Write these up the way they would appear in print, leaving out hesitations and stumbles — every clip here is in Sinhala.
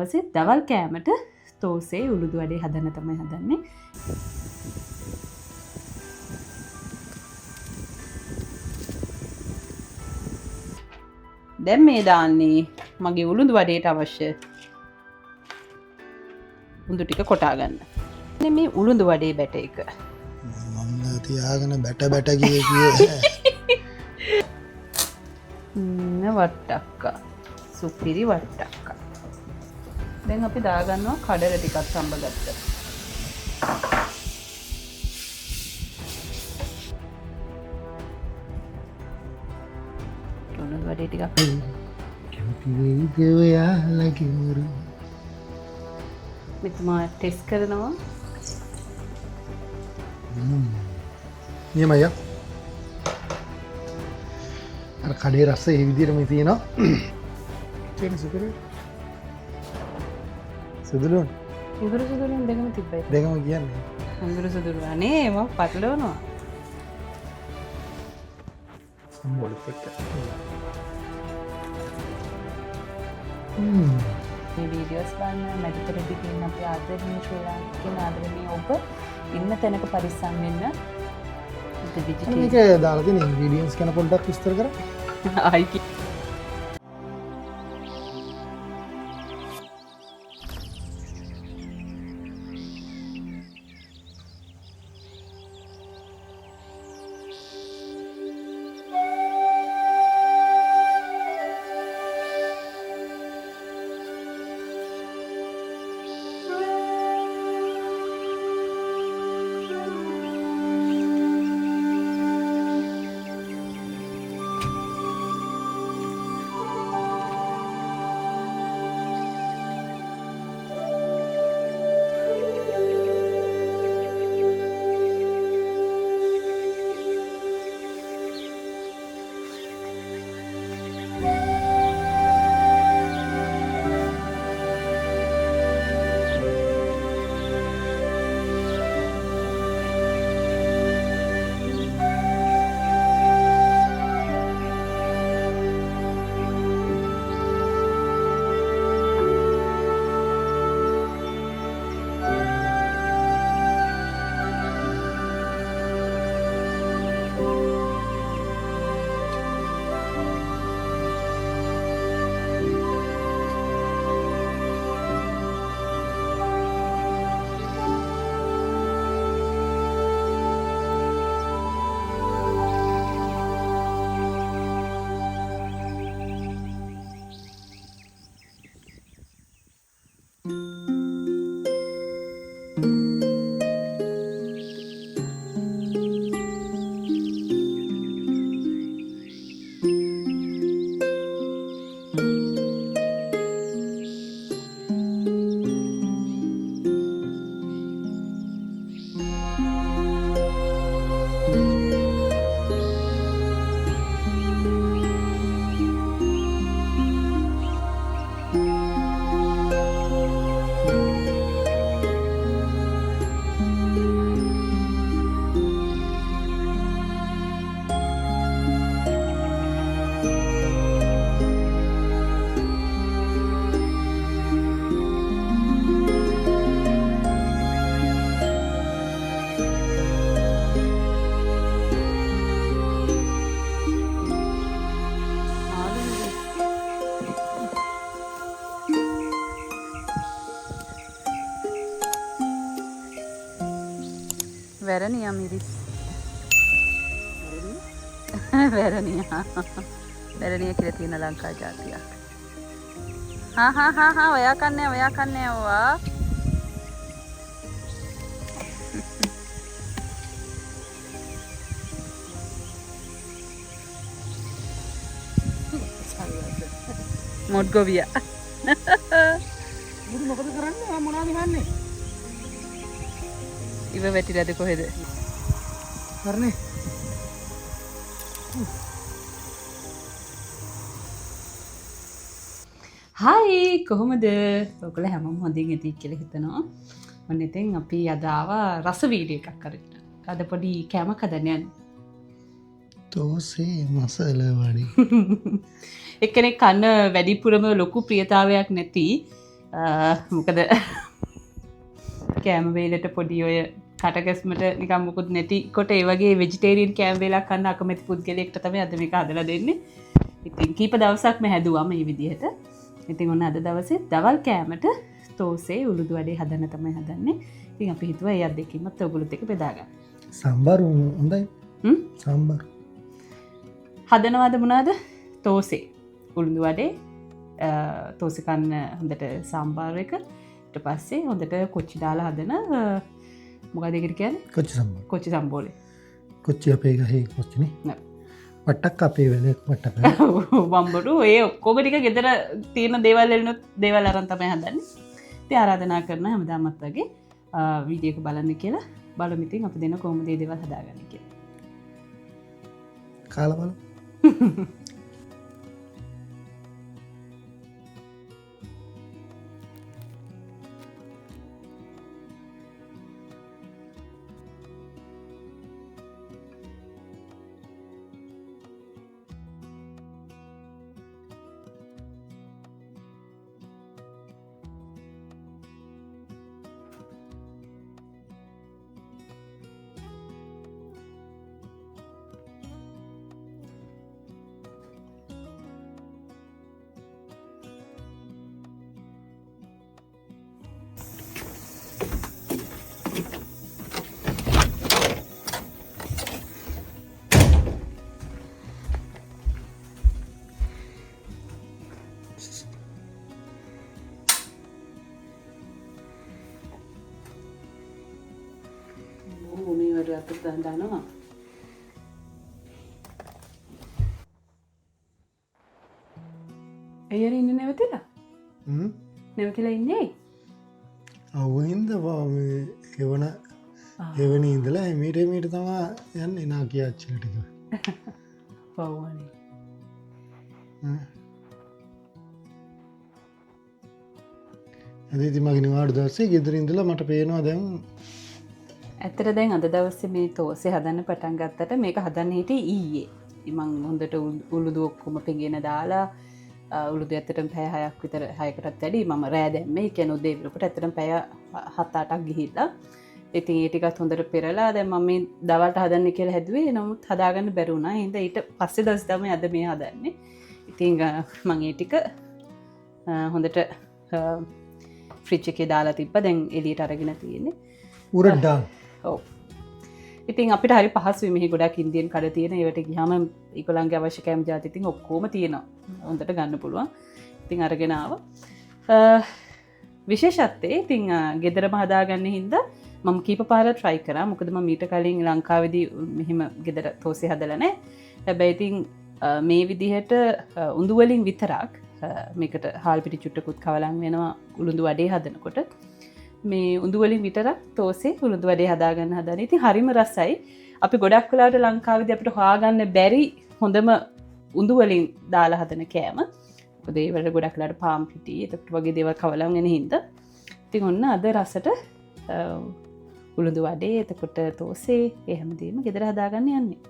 දවසේ දවල් කෑමට තෝසේ උළුදු වඩේ හදන්න තමයි හදන්නේ. දැන් මේ දාන්නේ මගේ උළුදු වඩේට අවශ්‍ය උඳු ටික කොටා ගන්න. මේ උළුදු වඩේ බැට එක. මම තියාගෙන බැට කියේ. වට්ටක්කා. සුපිරි වට්ටක්කා. දැන් අපි දාගන්නවා කඩල ටිකක් සම්බගත්ත. උළුදු වඩේ ටිකක් මෙතුමා ටෙස්ට් කරනවා. නියමයි. අර කඩේ රස ඒ විදිහටම තියෙනවා. ඒක සුපිරි. සුදුලුන්. සුදුලුන් දෙකම තිබ්බයි. දෙකම කියන්නේ. සුදුලු අනේ මම පටලවනවා. සම්බෝලෙත් එක්ක. මේ වීඩියෝස් බලන මෙඩිකල් එඩිටින් අපේ ආදරණීය ශ්‍රී ලාංකිකයන් ආදරණීය ඔබ ඉන්න තැනක පරිස්සම් වෙන්න. මේක දාලා තියෙන ඉන්ග්‍රීඩියන්ට්ස් ගැන පොඩ්ඩක් විස්තර කරන්න. ආයි වැරණියා මිරිස්. වැරණියා කියලා තියෙන ලංකා ජාතියක්. හා ඔයා කන්නේ ඔවා. මොඩ්ගොවියා. මුදු මොකද කරන්නේ? මොනවද ගන්නේ? ඉව වැටිලාද කොහෙද? කරන්නේ. හායි කොහොමද? ඔයගොල්ලෝ හැමෝම හොඳින් ඇති කියලා හිතනවා. මම ඉතින් අපි අද ආවා රස වීඩියෝ එකක් කරන්න. අද පොඩි කැමක් හදන්න යන්නේ. තෝසේ මසල වඩි. එක්කෙනෙක් කන්න වැඩිපුරම ලොකු ප්‍රියතාවයක් නැති මොකද කෑම වේලට පොඩි ඔය කටගැස්මට නිකම් මුකුත් නැති කොට ඒ වගේ වෙජිටේරියන් කෑම වේලක් කන්න අකමැති පුද්ගලයෙක්ට තමයි අද මේක හදලා දෙන්නේ. ඉතින් කීප දවසක්ම හැදුවා මේ විදිහට. ඉතින් ඔන්න අද දවසේ දවල් කෑමට තෝසේ උළුදු වඩේ හදන්න තමයි හදන්නේ. ඉතින් අපි හිතුවා ඒ අත් දෙකීමත් ඔයගොල්ලොත් එක්ක බෙදා ගන්න. සම්බාර හොඳයි. සම්බාර හදනවද මොනවාද? තෝසේ උළුදු වඩේ තෝසේ කන්න හොඳට සම්බාර එක ඊට පස්සේ හොඳට කොච්චි දාලා හදන මොකක්ද ඒකට කියන්නේ? කොච්චි සම්බාර. කොච්චි සම්බෝලේ. කොච්චි අපේ ගහේ කොච්චිනේ. නෑ. වට්ටක් අපේ වෙලේ වට්ටක්. වම්බඩු ඒ ඔක්කොම ටික ගෙදර තියෙන දේවල් වලිනුත් දේවල් අරන් තමයි හදන්නේ. ඉතින් ආරාධනා කරන හැමදාමත් වගේ වීඩියෝ එක බලන්න කියලා බලමු. ඉතින් අපි දෙන කොහොමද මේ දේවල් හදාගන්නේ කියලා. කාලා බලමු. මේ වගේ අතට දානවා. අයියර ඉන්නේ නැවතිලා? නැවතිලා ඉන්නේ? අවුින්ද එවන එවැනි ඉඳලා මීට තමා යන්නේ නා කියාච්චල ටික. පව්වනේ. අද මගෙන වාඩු දස්සේ ගෙදර ඉඳලා මට පේනවා දැන් ඇත්තට දැන් අද දවසේ මේ තෝසේ හදන්න පටන් ගත්තට මේක හදන්න හිටියේ ඊයේ. මං හොඳට උළුදු ඔක්කොම පෙඟෙන දාලා උළුදු ඇත්තටම පැය 6ක් විතර 6කටත් වැඩි මම රෑ දැම්මේ. ඒ කියන්නේ උදේ වෙලකට ඇත්තටම පැය 7-8ක් ගිහිල්ලා. ඉතින් ඒ ටිකත් හොඳට පෙරලා දැන් මම මේ දවල්ට හදන්න කියලා හැදුවේ. නමුත් හදාගන්න බැරි වුණා. එහෙනම් ඊට පස්සේ දවස් තමයි අද මේ හදන්නේ. ඉතින් මම ඒ ටික හොඳට ෆ්‍රිජ් එකේ දාලා තිබ්බා. දැන් එළියට අරගෙන තියෙන්නේ. උරඩ්ඩා. ඔව්. ඉතින් අපිට හරි පහසුයි මෙහි ගොඩක් ඉන්දියන් කඩ තියෙන. ඒවට ගියාම ඒගොල්ලන්ගේ අවශ්‍ය කැම જાති ඉතින් ඔක්කොම තියෙනවා. හොඳට ගන්න පුළුවන්. ඉතින් අරගෙන ආවා. විශේෂත්වයේ ඉතින් ගෙදරම හදාගන්න හින්දා මම කීප පාරක් try කරා. මොකද මම ඊට කලින් ලංකාවේදී මෙහෙම ගෙදර තෝසේ හදලා නැහැ. හැබැයි ඉතින් මේ විදිහට උඳු වලින් විතරක් මේකට හාල් පිටි චුට්ටකුත් කවලම් වෙනවා උළුදු වඩේ හදනකොට. මේ උඳු වලින් විතරක් තෝසේ උළුදු වඩේ හදාගන්න හදන. ඉතින් හරිම රසයි. අපි ගොඩක් වෙලාවට ලංකාවේදී අපිට හොයාගන්න බැරි හොඳම උඳු වලින් දාලා හදන කෑම. මොකද ඒ වල ගොඩක් වෙලාවට පාම් පිටි ඒකට වගේ දේවල් කවලම් වෙන හින්දා. ඉතින් ඔන්න අද රසට උළුදු වඩේ එතකොට තෝසේ ඒ හැමදේම ගෙදර හදාගන්න යන්නේ.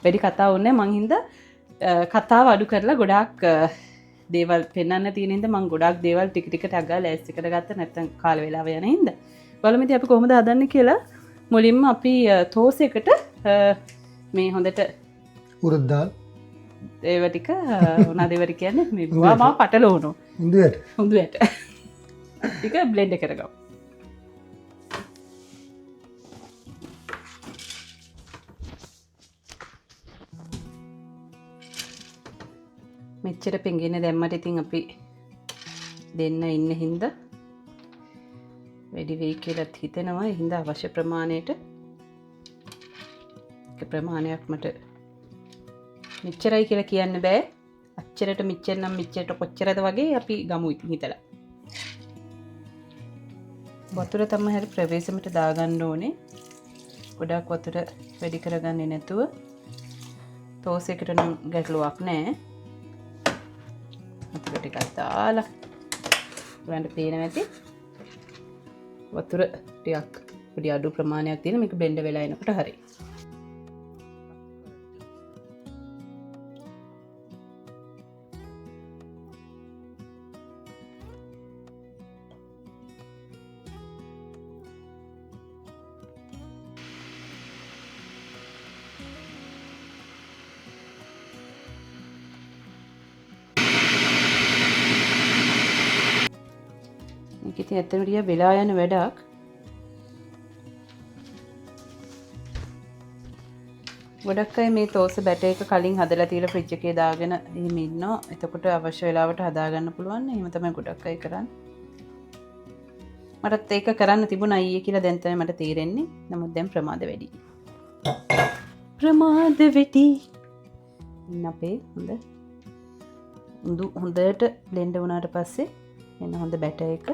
වැඩි කතා ඕනේ මං හින්දා කතාව අඩු කරලා ගොඩාක් දේවල් පෙන්වන්න තියෙන හින්දා මං ගොඩාක් දේවල් ටික ටික ටග්ගා ලෑස්ති කරගත්ත නැත්නම් කාල වේලාව යන හින්දා. බලමු ඉතින් අපි කොහොමද හදන්නේ කියලා. මුලින්ම අපි තෝසෙකට මේ හොඳට උරද්දාල් ඒව ටික මොනවද ඒවට කියන්නේ මේ මාව පටලවනවා. හුඳුවට. ටික බ්ලෙන්ඩ් කරගමු. මෙච්චර පෙඟෙන දැම්මට ඉතින් අපි දෙන්න ඉන්න හින්දා වැඩි වෙයි කියලාත් හිතෙනවා. ඒ හින්දා අවශ්‍ය ප්‍රමාණයට ප්‍රමාණයක් මට මෙච්චරයි කියලා කියන්න බෑ. අච්චරට මෙච්චර නම් මෙච්චරට කොච්චරද වගේ අපි ගමු ඉතින් හිතලා. වතුර තමයි හරි ප්‍රවේශමට දාගන්න ඕනේ. ගොඩක් වතුර වැඩි කරගන්නේ නැතුව. තෝසෙකට නම් ගැටලුවක් නැහැ. වතුර ටිකක් දාලා ඔයන්ට පේනවා ඇති. වතුර ටිකක් පොඩි අඩු ප්‍රමාණයක් තියෙන මේක බෙන්ඩ වෙලා එනකොට හරි. මේක ඉතින් ඇත්තටම ටිකක් වෙලා යන වැඩක්. ගොඩක් අය මේ තෝස බැටර් එක කලින් හදලා තියලා ෆ්‍රිජ් එකේ දාගෙන එහෙම ඉන්නවා. එතකොට අවශ්‍ය වෙලාවට හදා ගන්න පුළුවන්. එහෙම තමයි ගොඩක් අය කරන්නේ. මටත් ඒක කරන්න තිබුණා ඊයේ කියලා දැන් තමයි මට තේරෙන්නේ. නමුත් දැන් ප්‍රමාද වැඩි. ප්‍රමාද වෙටි. ඉන්න අපේ හොඳ හොඳට බ්ලෙන්ඩ් වුණාට පස්සේ එන්න හොඳ බැටර් එක.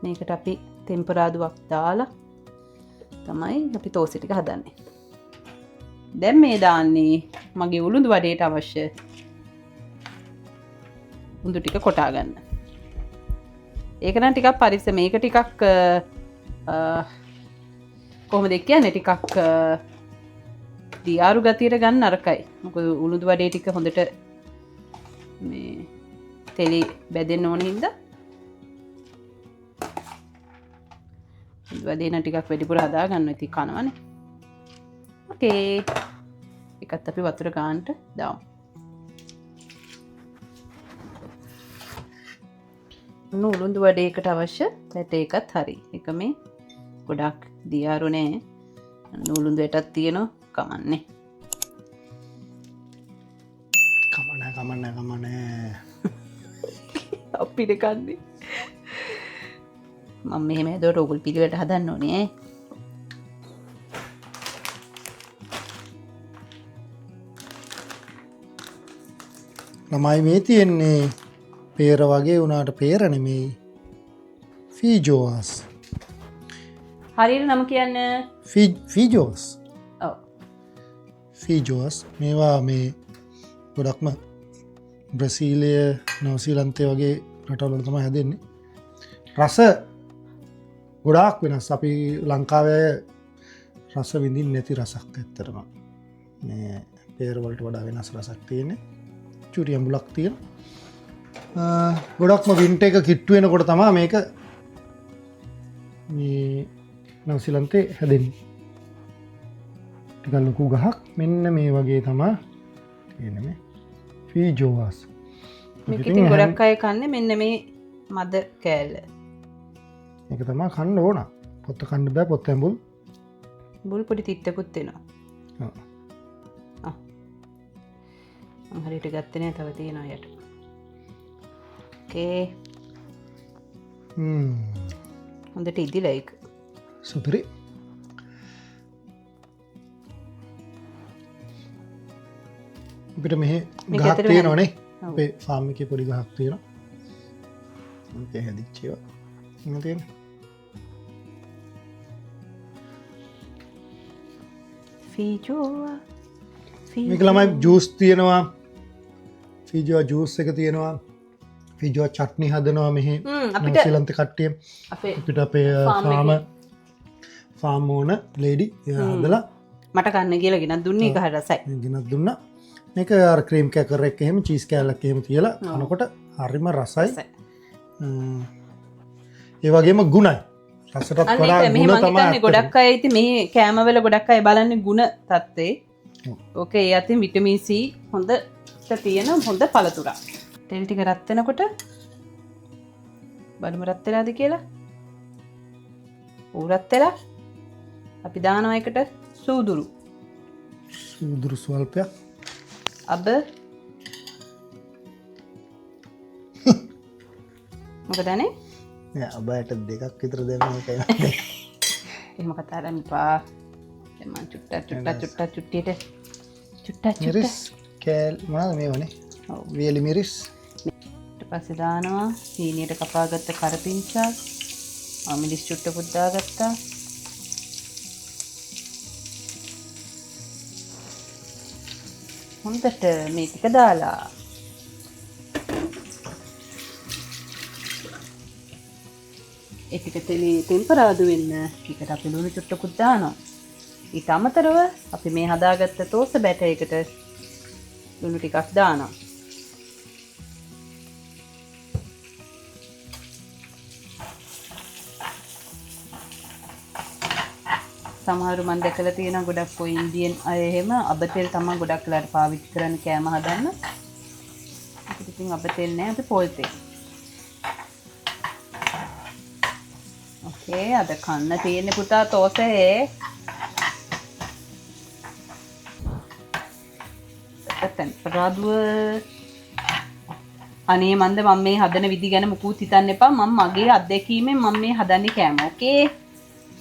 මේකට අපි ටෙම්පරාදුවක් දාලා තමයි අපි තෝසෙ ටික හදන්නේ. දැන් මේ දාන්නේ මගේ උළුඳු වඩේට අවශ්‍ය උඳු ටික කොටා ගන්න. ඒක නම් ටිකක් පරිස්සම. මේක ටිකක් කොහොමද කියන්නේ ටිකක් දියාරු ගතියට ගන්න නරකයි. මොකද උළුඳු වඩේ ටික හොඳට මේ තෙලි බැදෙන්න ඕන හින්දා උළුඳු වඩේ නම් ටිකක් වැඩිපුර හදා ගන්න ඉතින් කනවනේ. ඕකේ. ඒකත් අපි වතුර ගන්නට දාමු. උළුඳු වඩේකට අවශ්‍ය පැට එකත් හරි. එක මේ ගොඩක් දියාරු නෑ. උළුඳු වැටක් තියෙනවා කමන්නේ. කමන්නේ. අපිට කන්නේ. මම මෙහෙම හදවට ඕගොල්ලෝ පිළිවෙලට හදන්න ඕනේ ඈ. ළමයි මේ තියෙන්නේ පේර වගේ වුණාට පේර නෙමෙයි. ෆීජෝස්. හරියට නම කියන්නේ ෆීජෝස්. ඔව්. ෆීජෝස් මේවා මේ ගොඩක්ම බ්‍රසීලය නවසීලන්තය වගේ රටවල තමයි හැදෙන්නේ. රස ගොඩාක් වෙනස්. අපි ලංකාවේ රස විඳින් නැති රසක් ඇත්තරම මේ පේරවලට වඩා වෙනස් රසක් තියෙන්නේ. චුරිය මුලක් තියෙන ගොඩක්ම වින්ට එක කිට්ටුවෙන කොට තමා මේක මේ නවසිලන්තේ හැදෙන ටිකල් ලොකු ගහක් මෙන්න මේ වගේ තමා තියෙන ෆීජෝවාස්. මේකින් ගොඩක් අය කන්නේ මෙන්න මේ මද කෑල්ල. ඒක තමා කන්න ඕන. පොත්ත කන්න බෑ. පොත්ත ඇඹුල් බුල් පොඩි තිත්තකුත් වෙනවා. හරිට ගත්තනය තව තියෙනවා යට. ඕකේ. හොඳට ඉදිලා ඒක. සුපිරි. අපිට මෙහෙ ගහක් තියෙනවනේ. අපේ ෆාම් එකේ පොඩි ගහක් තියෙනවා. මේක හැදිච්ච ඒවා. එහෙම තියෙනවා. ෆීජෝවා. මේක ළමයි ජූස් තියෙනවා. ෆීජෝ ජූස් එක තියෙනවා. ෆීජෝ චට්නි හදනවා මෙහි නවසීලන්ත කට්ටිය. අපිට අපේ ෆාම් ඕන ලේඩි හදලා මට කන්න කියලා ගෙනත් දුන්නේ එක හරි රසයි. ගෙනත් දුන්නා. මේක අර ක්‍රීම් කැකර් එක එහෙම චීස් කෑල්ලක් එහෙම තියලා කනකොට හරිම රසයි. ඒ වගේම ගුණයි. රසටත් වඩා ගුණ තමයි. ගොඩක් අය ඉතින් මේ කෑමවල ගොඩක් අය බලන්නේ ගුණ තත්ත්වේ. ඕකේ ඒ අතින් විටමින් C හොඳට තියෙන හොඳ පළතුරක්. තෙල් ටික රත් වෙනකොට බලමු රත් වෙලාද කියලා. රත් වෙලා අපි දානවා එකට සූදුරු. සූදුරු ස්වල්පයක්. අබ මොකදනේ? නෑ අබයට දෙකක් විතර දෙන්න එකයි. එහෙම කතා කරන්න එපා. මම චුට්ටියට මිරිස් කෑල් මොනවද මේවනේ? ඔව් වියලි මිරිස්. ඊට පස්සේ දානවා සීනියට කපාගත්ත කරපිංචා. මිරිස් චුට්ටකුත් දාගත්තා. හොඳට මේ ටික දාලා ඒ ටික තෙලේ ටෙම්පරාදු වෙන්න ටිකට අපි ලුණු චුට්ටකුත් දානවා. ඊට අමතරව අපි මේ හදාගත්ත තෝස බැටර් එකට ලුණු ටිකක් දානවා. සමහරු මම දැකලා තියෙනවා ගොඩක් ඔය ඉන්දියන් අය එහෙම අබ තෙල් තමයි ගොඩක් වෙලාට පාවිච්චි කරන්නේ කෑම හදන්න. අපිට ඉතින් අබ තෙල් නෑ අපි පොල් තෙල්. අද කන්න තියෙන පුතා තෝසේ. ටෙම්පරාදුව අනේ මන්ද මම මේ හදන විදි ගැන මුකුත් හිතන්න එපා. මම මගේ අත්දැකීමෙන් මම මේ හදන්නේ කෑම. ඕකේ.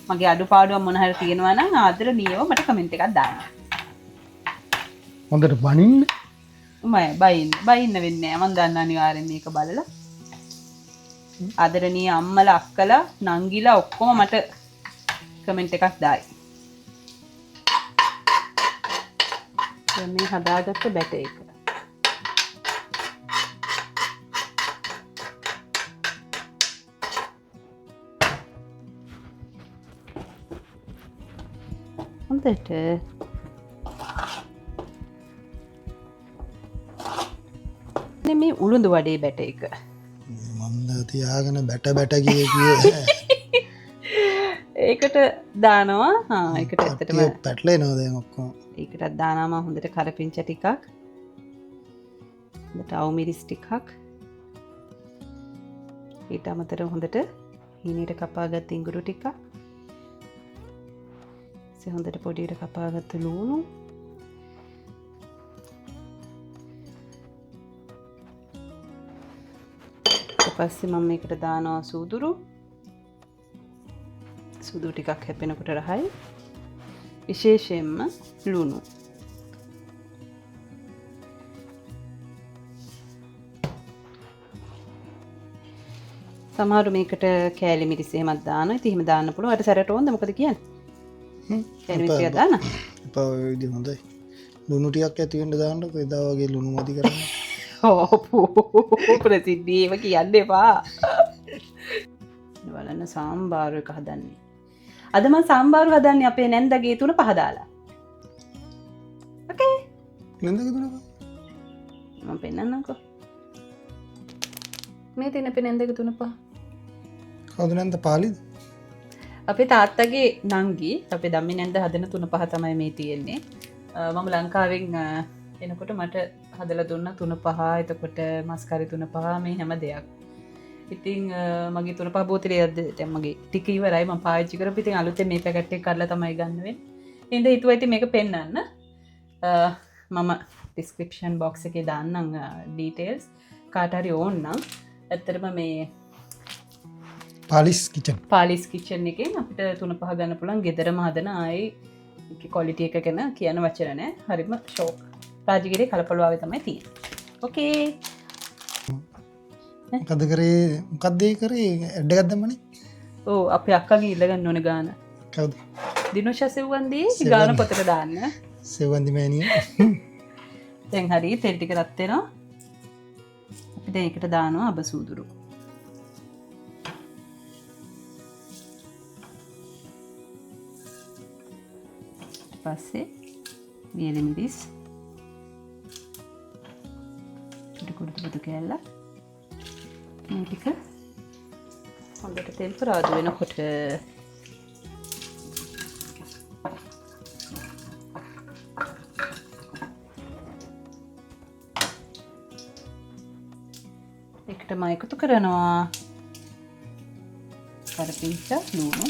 මගේ අඩුපාඩුවක් මොන හරි තියෙනවා නම් ආදරණීයව මට කමෙන්ට් එකක් දාන්න. හොඳට බනින්න. බයින්න වෙන්නේ නැහැ. මම දන්න අනිවාර්යෙන් මේක බලලා. ආදරණීය අම්මලා අක්කලා නංගිලා ඔක්කොම මට කමෙන්ට් එකක් දායි. දැන් මේ හදාගත්ත බැටර් එක. හොඳට මේ උළුඳු වඩේ බැටර් එක. මන්ද තියාගෙන බැට කිය ඒකට දානවා ඒකට ඇත්තටම පැටලේ නෝද ඔක්කොම ඒකටත් දානවා හොඳට කරපිංච ටිකක් හොඳට අවුමිරිස් ටිකක් ඊට අමතරව හොඳට හීනයට කපාගත් ඉඟුරු ටිකක් හොඳට පොඩියට කපාගත්ත ලූණු පස්සේ මම මේකට දානවා සූදුරු ටිකක් හැපෙනකොට රහයි විශේෂයෙන්ම ලුණු සමහරු මේකට කෑලි මිරිස් එහෙමත් දානවා. ඉතින් එහෙම දාන්න පුළුවන්. අර සැරට ඕනද මොකද කියන්නේ? කෑලි මිරිස් ටිකක් දාන්න. එපා ඔය විදිහ හොඳයි. ලුණු ටිකක් ඇති වෙන්න දාන්නකො. එදා වගේ ලුණු මදි කරන්න. ප්‍රසිද්ධියම කියන්න එපා. බලන්න සාම්බාරු එක හදන්නේ. අද මම සාම්බාරු හදන්නේ අපේ නැන්දගේ 3-5 දාලා. ඕකේ. නැන්දගේ 3-5. මම පෙන්නන්නම්කෝ. මේ තියෙන අපේ නැන්දගේ 3-5. කවුද නැන්ද පාලිද? අපේ තාත්තගේ නංගි අපේ ධම්මි නැන්ද හදන 3-5 තමයි මේ තියෙන්නේ. මම ලංකාවෙන් එනකොට මට හදලා දුන්න 3-5 එතකොට මස් කරි 3-5 මේ හැම දෙයක්. ඉතින් මගේ 3-5 බෝතලේ දැන් මගේ ටික ඉවරයි මම පාවිච්චි කරපු ඉතින් අලුතෙන් මේ පැකට් එක කරලා තමයි ගන්න වෙන්නේ. ඉතින් හිතුවා ඉතින් මේක පෙන්නන්න. මම ඩිස්ක්‍රිප්ෂන් බොක්ස් එකේ දාන්නම් ඩීටේල්ස් කාට හරි ඕන නම්. ඇත්තටම මේ පාලිස් කිචන් එකෙන් අපිට 3-5 ගන්න පුළුවන් ගෙදරම හදන ආයේ ක්වොලිටි එක ගැන කියන වචන නෑ. හරිම ෂෝක්. රාජගිරියේ කලපලුවාවේ තමයි තියෙන්නේ. ඕකේ. මොකද ඒ කරේ ඇඩ් එකක් දැම්මනේ. ඔව් අපේ අක්කගෙන් ඉල්ලගන්න ඕනේ ගාන. කවුද? දිනෝෂා සෙව්වන්දී ගාන පොතට දාන්න. සෙව්වන්දි මෑණිය. දැන් හරි තෙල් ටික රත් වෙනවා. අපි දැන් ඒකට දානවා අබසූදුරු. පස්සේ වියලි මිරිස් කුඩු කෑල්ල මේ ටික හොඳට තෙම්පරාදු වෙනකොට එකට මම එකතු කරනවා කරපිංච ලුණු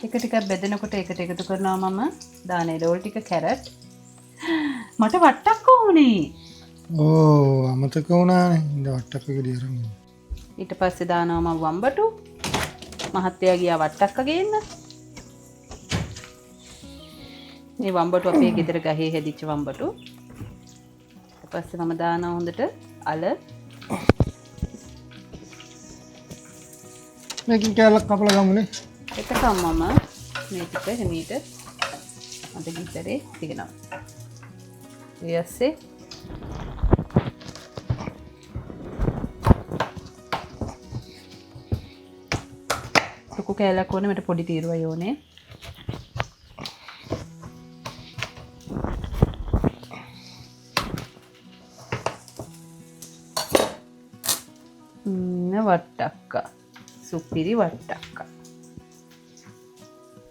එක ටිකක් බෙදෙනකොට ඒකට එකතු කරනවා මම දාන එළවලු ටික කැරට් මට වට්ටක්ක ඕනේ. ඕ අමතක වුණානේ. ඉඳ වට්ටක්ක ගෙඩිය අරන්. ඊට පස්සේ දානවා මම වම්බටු. මහත්තයා ගියා වට්ටක්ක ගේන්න. මේ වම්බටු අපේ ගෙදර ගහේ හැදිච්ච වම්බටු. ඊට පස්සේ මම දානවා හොඳට අල. මේකෙන් කෑල්ලක් කපලා ගමුනේ. එතකම් මම මේ ටික හිමීට අද ගිතරේ තියනවා. ඊයස්සේ ලොකු කෑල්ලක් ඕනේ මට පොඩි තීරුවයි ඕනේ. වට්ටක්ක සුපිරි වට්ටක්ක.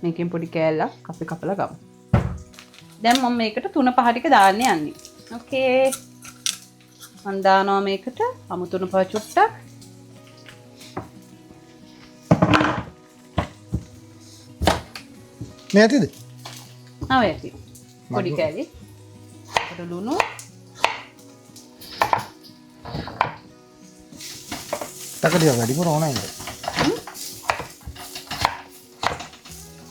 මේකෙන් පොඩි කෑල්ලක් අපි කපලා ගමු. දැන් මම මේකට 3-5 ටික දාන්න යන්නේ. ඕකේ. මම දානවා මේකට අමු 3-5 චුට්ටක්. මේ ඇතිද? ආව ඇති. පොඩි කෑලි. පොඩි ලුණු. තකඩිය වැඩිපුර ඕනයිද?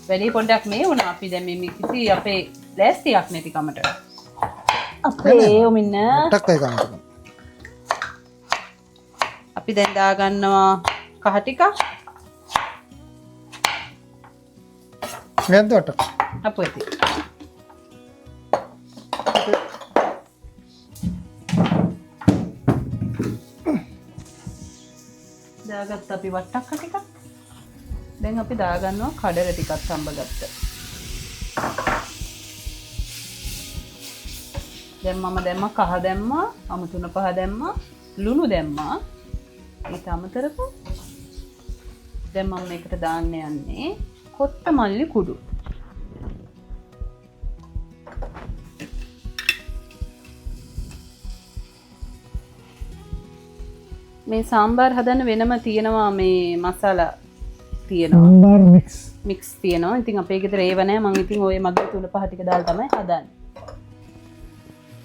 වැඩි පොඩ්ඩක් මේ වුණා. අපි දැන් මේ කිසි අපේ ලෑස්තියක් නැති කමට. අපේ ඔමින්න ටක් එක ගන්න. අපි දැන් දා ගන්නවා කහ ටික. මෙන්දට. අපෝ ඇති. දාගත්ත අපි වට්ටක්ක ටිකක්. දැන් අපි දාගන්නවා කඩල ටිකක් සම්බගත්ත. දැන් මම දැම්මා කහ දැම්මා, අමු 3-5 දැම්මා, ලුණු දැම්මා. ඊට අමතරව දැන් මම මේකට දාන්න යන්නේ කොත්තමල්ලි කුඩු. මේ සාම්බාර් හදන්න වෙනම තියෙනවා මේ මසාලා තියෙනවා. සාම්බාර් මික්ස් තියෙනවා. ඉතින් අපේ ගෙදර ඒව නැහැ. මම ඉතින් ඔය මගේ 3-5 ටික දාලා තමයි හදන්නේ.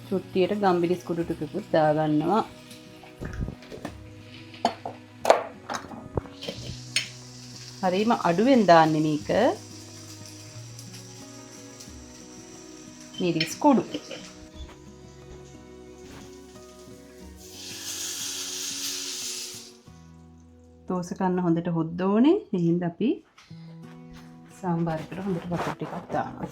චුට්ටියට ගම්බිරිස් කුඩු ටිකකුත් දාගන්නවා. හරිම අඩුවෙන් දාන්නේ මේක. මිරිස් කුඩු. දෝස කන්න හොඳට හොද්ද ඕනේ. එහෙනම් අපි සාම්බාරේට හොඳට වතුර ටිකක් දානවා.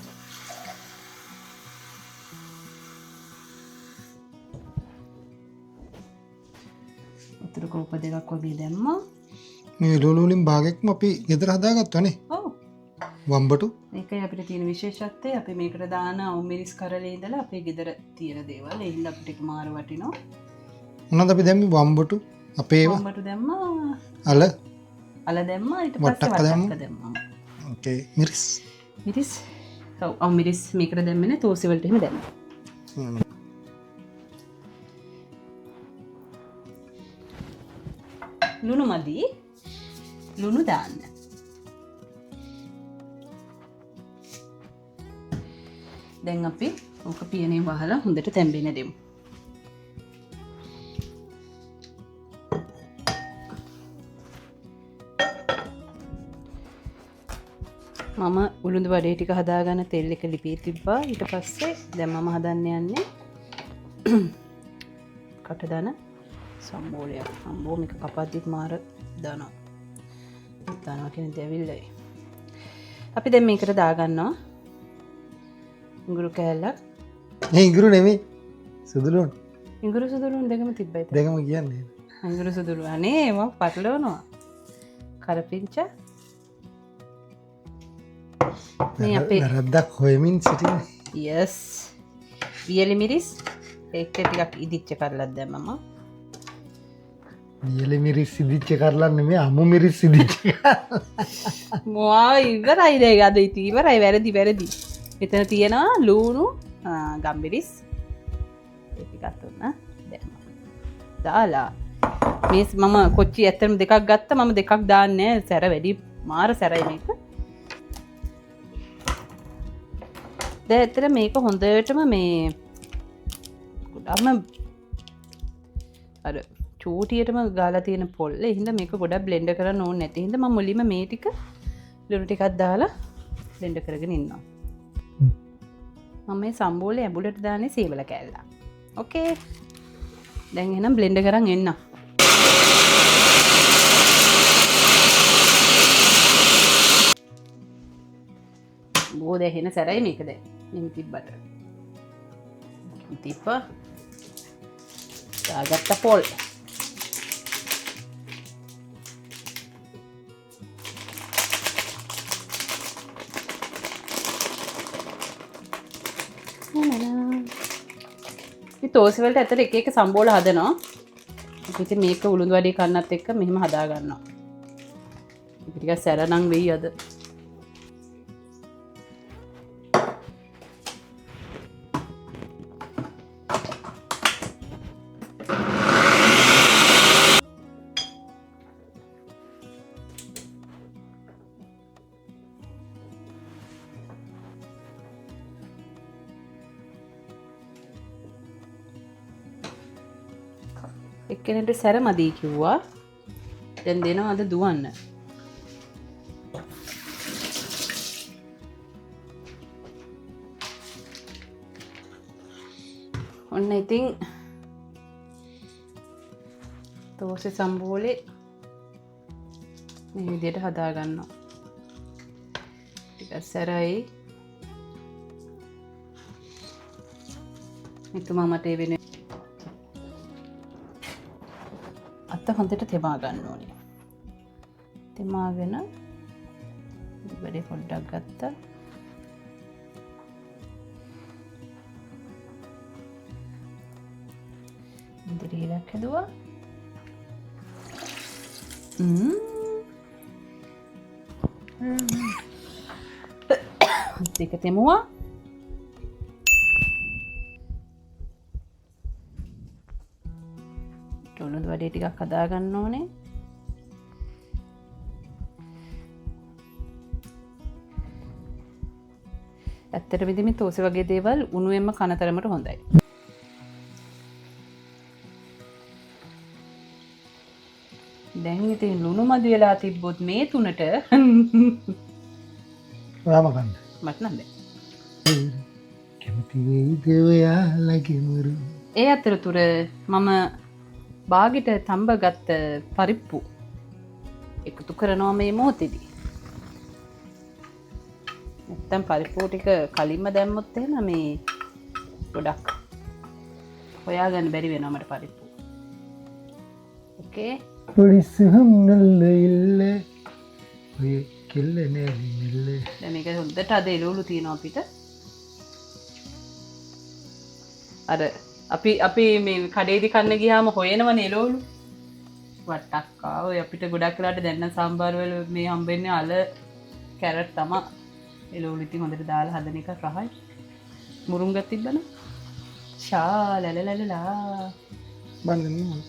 වතුර කෝප දෙකක් වගේ දැම්මා. මේ ලුණු වලින් භාගයක්ම අපි ගෙදර හදාගත්තනේ. ඔව්. වම්බටු. ඒකයි අපිට තියෙන විශේෂත්වය. අපි මේකට දාන මිරිස් කරලේ ඉඳලා අපේ ගෙදර තියෙන දේවල්. ඒ හින්දා අපිට මාර වටිනවා. මොනවද අපි දැම්මේ වම්බටු අපේව වම්බටු දැම්මා. අල දැම්මා. ඊට පස්සේ වට්ටක්ක දැම්මා. ඕකේ මිරිස්. මිරිස්. ඔව් මිරිස් මේකට දැම්මේ නේ තෝසි වලට එහෙම දැම්මා. ලුණු මදි. ලුණු දාන්න. දැන් අපි ඕක පියනේ වහලා හොඳට තැම්බෙන්න දෙමු. මම උළුඳු වඩේ ටික හදාගන්න තෙල් එක ලිපී තිබ්බා. ඊට පස්සේ දැන් මම හදන්න යන්නේ කටදන සම්බෝලයක්. අම්බෝ මේක කපද්දිත් මාර දානවා. දානවා කියන්නේ දෙවිල්ලයි. අපි දැන් මේකට දාගන්නවා ඉඟුරු කෑල්ලක්. මේ ඉඟුරු නෙමෙයි. සුදුලුන්. ඉඟුරු සුදුලුන් දෙකම තිබ්බයි. දෙකම කියන්නේ. ඉඟුරු සුදුලු අනේ මම පටලවනවා. කරපිංච මේ අපේ වැරද්දක් හොයමින් සිටින. යස්. වියලි මිරිස් ඒක ටිකක් ඉදිච්ච කරලා දැම්මම. වියලි මිරිස් ඉදිච්ච කරලා නෙමෙයි අමු මිරිස් ඉදිච්ච. මොවා ඉවරයි නේ අද ඉතින් ඉවරයි වැරදි. මෙතන තියෙනවා ලුණු ගම්බිරිස් ඒ ටිකක් තුන දැම්මා. දාලා මේ මම කොච්චි ඇත්තටම දෙකක් ගත්තා. මම දෙකක් දාන්නේ සැර වැඩි මාර සැරයි මේක. දැන් ඇත්තට මේක හොඳටම මේ ගොඩක්ම අර චූටියටම ගාලා තියෙන පොල්. ඒ හින්දා මේක ගොඩක් බ්ලෙන්ඩ් කරන්න ඕනේ නැති හින්දා මම මුලින්ම මේ ටික ලුණු ටිකක් දාලා බ්ලෙන්ඩ් කරගෙන ඉන්නවා. මම මේ සම්බෝලේ ඇඹුලට දාන්නේ සීවල කෑල්ල. ඕකේ. දැන් එහෙනම් බ්ලෙන්ඩ් කරන් එන්න. බෝද එහෙන සැරයි මේක දැන්. මෙහෙම තිබ්බට. තිබ්බ. දාගත්ත පොල්. තෝසි වලට ඇත්තට එක එක සම්බෝල හදනවා. ඉතින් මේක උළුඳු වඩේ කන්නත් එක්ක මෙහෙම හදා ගන්නවා. ටික සැරනම් වෙයි අද. එක්කෙනෙක්ට සැර මදී කිව්වා. දැන් දෙනවා අද දුවන්න. ඔන්න ඉතින් තෝසේ සම්බෝලේ මේ විදිහට හදා ගන්නවා. ටිකක් සැරයි. මෙතුමා මට ඒ වෙන අත හොඳට තෙමා ගන්න ඕනේ. තෙමාගෙන ඉබඩේ පොඩ්ඩක් ගත්තා. ඉදිරියට හැදුවා. ටික තෙමුවා. උණුදු වඩේ ටිකක් හදා ගන්න ඕනේ. ඇත්තට විදිහම තෝසේ වගේ දේවල් උණුවෙන්ම කන තරමට හොඳයි. දැන් ඉතින් ලුණු මදි වෙලා තිබ්බොත් මේ තුනට ඔයාම ගන්න. මට නම් බෑ. කැමති වෙයිද ඔයාලගේ මුරු? ඒ අතරතුර මම බාගෙට තඹ ගත්ත පරිප්පු එකතු කරනවා මේ මොහොතේදී. නැත්තම් පරිප්පු ටික කලින්ම දැම්මොත් එහෙම මේ ගොඩක් හොයාගන්න බැරි වෙනවා මට පරිප්පු. ඕකේ. පොඩිසම් නල්ල ඉල්ල ඔය කෙල්ල නෑ නිල්ල. දැන් මේක හොඳට අද එළවලු තියෙනවා අපිට. අර අපි මේ කඩේදි කන්න ගියාම හොයනවනේ එළවලු. වට්ටක්කා ඔය අපිට ගොඩක් වෙලාට දැන් සම්බාර වල මේ හම්බෙන්නේ අල කැරට් තමයි. එළවලු ඉතින් හොඳට දාලා හදන එක රහයි. මුරුංගක් තිබ්බන. ෂා ලලලලලා. බන්දන්න.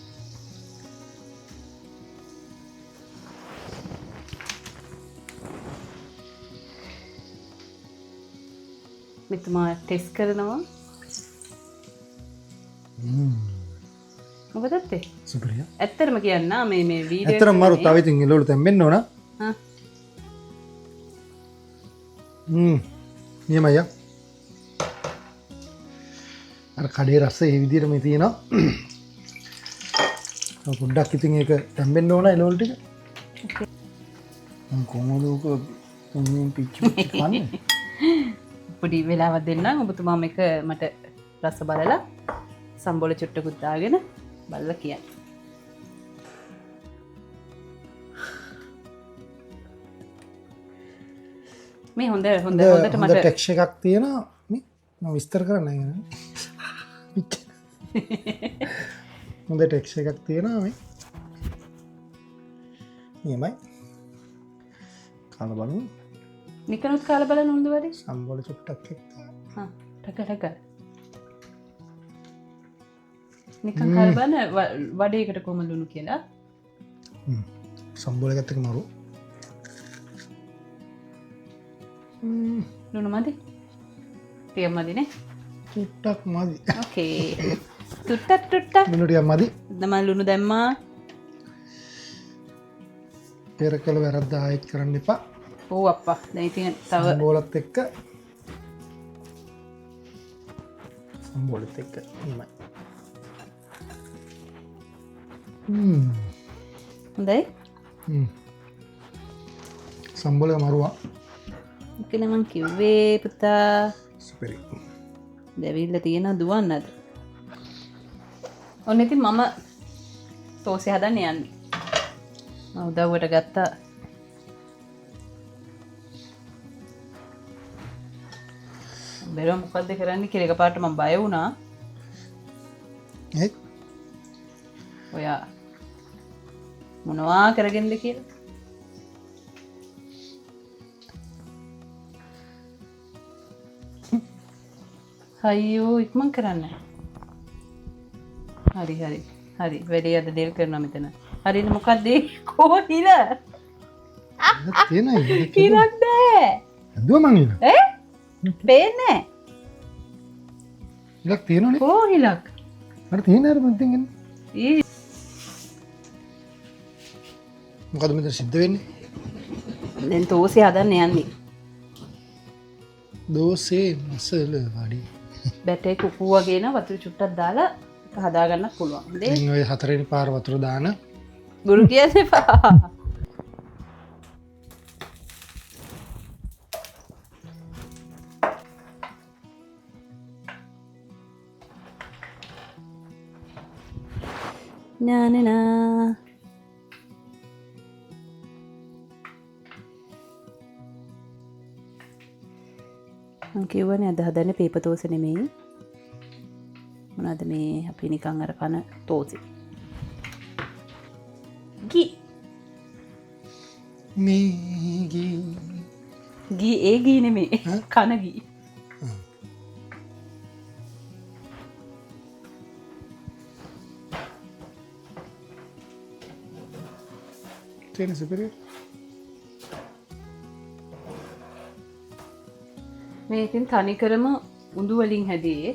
මෙතුමා ටෙස්ට් කරනවා. මොකද ඇත්තේ? සුපිරිය. ඇත්තටම කියන්න මේ වීඩියෝ ඇත්තටම මරු තව ඉතින් එළවලු තැම්බෙන්න ඕන. නියමයි. අර කඩේ රස ඒ විදිහටම තියෙනවා. පොඩ්ඩක් ඉතින් ඒක තැම්බෙන්න ඕන එළවලු ටික. කොහොමද ඔක තුන්වෙනි පිච්චි කන්නේ? පොඩි වෙලාවක් දෙන්නම්. ඔබතුමා මේක මට රස බලලා සම්බෝල චුට්ටකුත් දාගෙන බලලා කියන්න. මේ හොඳ හොඳට මට ටෙක්ස්චර් එකක් තියෙනවා. මේ මම විස්තර කරන්න නෑ. හොඳ ටෙක්ස්චර් එකක් තියෙනවා මේ. නියමයි. කාලා බලමු. නිකනුත් කාලා බලන්න උන්ද වැඩි? සම්බෝල චුට්ටක් එක්ක. ටක නිකන් කාලා බලන්න වඩේකට කොහමද ලුණු කියලා. සම්බෝල එකත් එක්ක මරු. ලුණු මදි? ටිකක් මදිනේ? චුට්ටක් මදි. ඕකේ. ටුට්ටක් ලුණු ටිකක් මදි. මම ලුණු දැම්මා. පෙර කළ වැරද්ද ආයෙත් කරන්න එපා. ඔව් අප්පා. දැන් ඉතින් තව සම්බෝලත් එක්ක සම්බෝලත් එක්ක නියමයි. හොඳයි. සම්බෝල මරුවා. ඉතින් මං කිව්වේ පුතා සුපිරි. දෙවිල්ල තියෙන දුවන්නද? ඔන්න ඉතින් මම තෝසේ හදන්න යන්නේ. මම උදව්වට ගත්තා. බැලුවා මොකද්ද කරන්නේ කියලා එකපාරට මම බය වුණා. ඔයා මොනවා කරගෙනද කියලා. අයියෝ ඉක්මන් කරන්න. හරි හරි හරි වැඩේ අද දෙල් කරනවා මෙතන. හරිනේ මොකක්ද ඒ කොහිල? තියෙන ඉරක් දැ. දුව මං ඉන්න. පේන්නේ ඉලක් තියෙනවනේ. කොහිලක්? මට තියෙන අර මන් තියන්නේ. ඊ මොකද මෙතන සිද්ධ වෙන්නේ? දැන් තෝසේ හදන්න යන්නේ. දෝසේ මසල වඩි. බැටේ කුපු වගේ න වතුර චුට්ටක් දාලා හදාගන්න පුළුවන්. හොඳේ. ඉතින් ඔය හතරවෙනි පාර වතුර දාන බුරු කියන්න එපා. නානනා කිව්වනේ අද හදන්න පේප තෝස නෙමෙයි. මොනවද මේ අපි නිකන් අර කන තෝසෙ. ගී ගී ඒ ගී නෙමෙයි කන ගී. තියෙන සුපිරි. මේ ඉතින් තනිකරම උඳු වලින් හැදේ.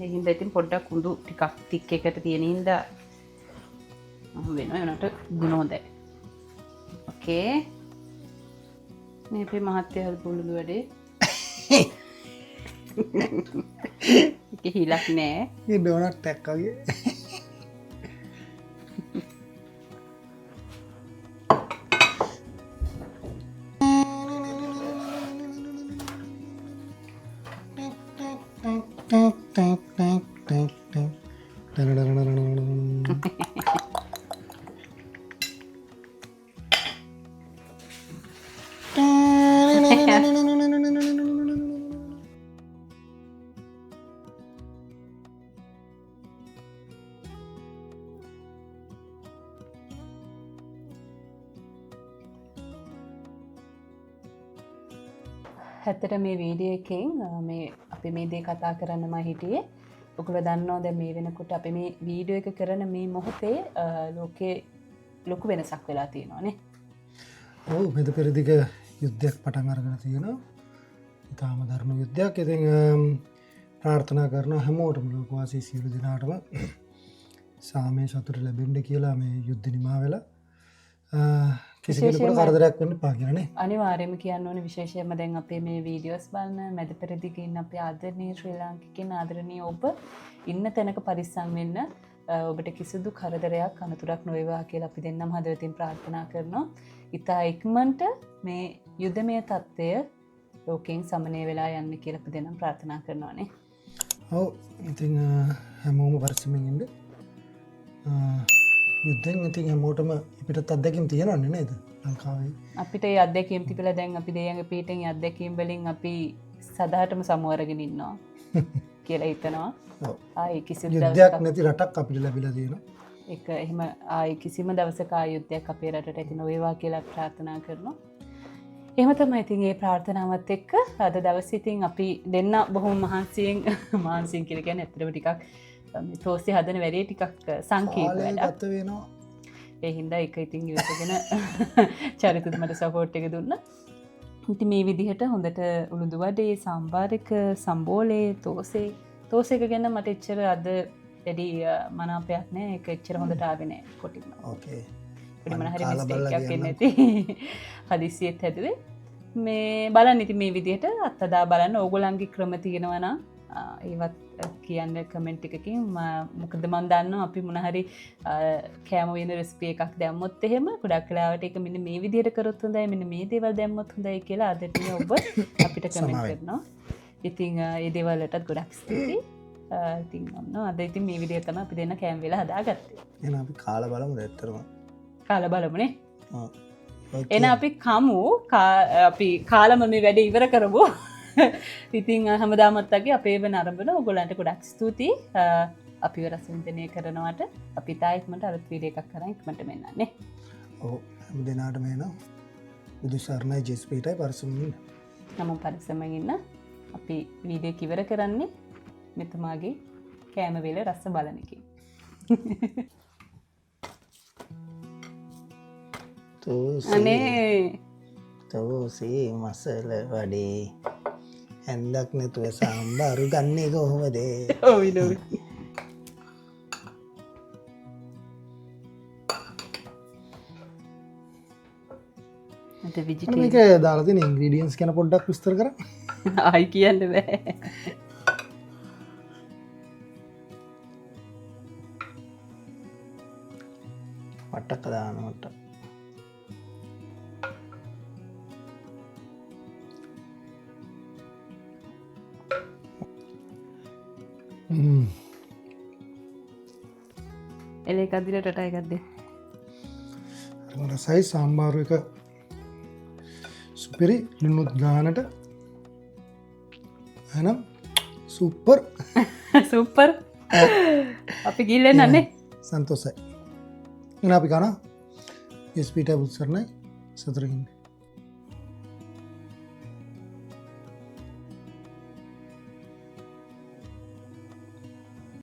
ඒ හින්දා ඉතින් පොඩ්ඩක් උඳු ටිකක් තික් එකට තියෙන හින්දා වෙනවා ඒනට ගුණ හොඳයි. ඕකේ. මේ අපේ මහත්තයා හදපු උළුළු වැඩේ. ඒක හිලක් නෑ. මේ ඩෝනට් එකක් වගේ. ඇත්තට මේ වීඩියෝ එකෙන් මේ අපි මේ දේ කතා කරන්නම හිටියේ. ඔයගොල්ලෝ දන්නවා දැන් මේ වෙනකොට අපි මේ වීඩියෝ එක කරන මේ මොහොතේ ලෝකේ ලොකු වෙනසක් වෙලා තියෙනවානේ. ඔව් මෙද පෙරදිග යුද්ධයක් පටන් අරගෙන තියෙනවා. ඉතාම දරුණු යුද්ධයක්. ඉතින් ප්‍රාර්ථනා කරනවා හැමෝටම ලෝකවාසී සියලු දෙනාටම සාමය සතුට ලැබෙන්න කියලා මේ යුද්ධ නිමා වෙලා කිසි කෙනෙකුට කරදරයක් වෙන්න එපා කියලානේ. අනිවාර්යයෙන්ම කියන්න ඕනේ විශේෂයෙන්ම දැන් අපේ මේ වීඩියෝස් බලන මැද පෙරදිග ඉන්න අපේ ආදරණීය ශ්‍රී ලාංකිකයන් ආදරණීය ඔබ ඉන්න තැනක පරිස්සම් වෙන්න. ඔබට කිසිදු කරදරයක් අනතුරක් නොවේවා කියලා අපි දෙන්නම හදවතින් ප්‍රාර්ථනා කරනවා. ඉතා ඉක්මනට මේ යුද්ධමය තත්ත්වය ලෝකයෙන් සමනය වෙලා යන්න කියලා අපි දෙන්නම ප්‍රාර්ථනා කරනවානේ. ඔව් ඉතින් හැමෝම පරිස්සමෙන් ඉන්න. යුද්ධෙන් ඉතින් හැමෝටම අපිට අත්දැකීම් තියෙනවනේ නේද ලංකාවේ. අපිට ඒ අත්දැකීම් තිබිලා දැන් අපි දෙයන්ගේ පීඨෙන් අත්දැකීම් වලින් අපි සදාටම සමවරගෙන ඉන්නවා කියලා හිතනවා. ආයි කිසිදු යුද්ධයක් නැති රටක් අපිට ලැබිලා තියෙනවා. ඒක එහෙම ආයි කිසිම දවසක ආයුද්ධයක් අපේ රටට ඇති නොවේවා කියලා ප්‍රාර්ථනා කරනවා. එහෙම තමයි ඉතින් මේ ප්‍රාර්ථනාවත් එක්ක අද දවසේ ඉතින් අපි දෙන්න බොහොම මහන්සියෙන් කියලා කියන්නේ ඇත්තටම ටිකක් මේ තෝස්සේ හදන වැඩේ ටිකක් සංකීර්ණ වැඩක්. වෙනවා. ඒ හින්දා ඒක ඉතින් ඉවසගෙන චරිතත් මට සපෝට් එක දුන්නා. ඉතින් මේ විදිහට හොඳට උළුදු වඩේ, සම්බාර එක, සම්බෝලේ, තෝසෙක ගැන මට එච්චර අද වැඩි මනාපයක් නෑ. ඒක එච්චර හොඳට ආවේ නෑ කොටින්ම. ඕකේ. පොඩි මොන හරි මිස්ටේක් එකක් එන්නේ නැති. හදිස්සියෙත් හැදුවේ. මේ බලන්න ඉතින් මේ විදිහට අත්දා බලන්න ඕගොල්ලන්ගේ ක්‍රම තියෙනවා නම් ඒවත් කියන්න කමෙන්ට් එකකින් මොකද මම දන්නවා අපි මොන හරි කෑම වෙන රෙසිපි එකක් දැම්මොත් එහෙම ගොඩක් වෙලාවට ඒක මෙන්න මේ විදිහට කරොත් හොඳයි මෙන්න මේ දේවල් දැම්මොත් හොඳයි කියලා අදට ඔබ අපිට කමෙන්ට් කරනවා. ඉතින් ඒ දේවල් වලටත් ගොඩක් ස්තුතියි. ඉතින් ඔන්න අද ඉතින් මේ විදිහ තමයි අපි දෙන්න කෑම වෙලා හදාගත්තේ. එහෙනම් අපි කාලා බලමුද ඇත්තටම? කාලා බලමුනේ. එන අපි කමු අපි කාලම මේ වැඩ ඉවර කරමු. ඉතින් හැමදාමත් වගේ අපේ වෙන අරඹන ඔයගොල්ලන්ට ගොඩක් ස්තුතියි. අපිව රසවින්දනය කරනවට අපි තා ඉක්මනට අලුත් වීඩියෝ එකක් කරන් ඉක්මනට මෙන්නන්නේ. ඔව් හැම දිනාටම එනවා. බුදු සරණයි ජෙස්පීටයි පරිස්සමින් ඉන්න. නම පරිස්සමින් ඉන්න. අපි වීඩියෝ එක ඉවර කරන්නේ මෙතුමාගේ කෑමවෙල රස බලනකින්. අනේ තෝසේ මසල වඩේ ඇන්දක් නැතුව සම්බාරු ගන්නේ කොහොමද? ඔවිලෝ අද විජිටේ මේක දාලා තියෙන ඉන්ග්‍රීඩියන්ට්ස් ගැන පොඩ්ඩක් විස්තර කරන්න. ආයි කියන්න බෑ. වට්ටක්ක දානකොට එලේ කදිල ටට එකක්ද රසයි සම්බාරු එක සුපිරි ලිනුත් ගානට එනම් සුප්පර් සුප්පර් අපි ගිල්ලෙන් අන්නේ සන්තෝසයි එන අපි කන ස්පීට බුත්සරණයි සතුරකින්න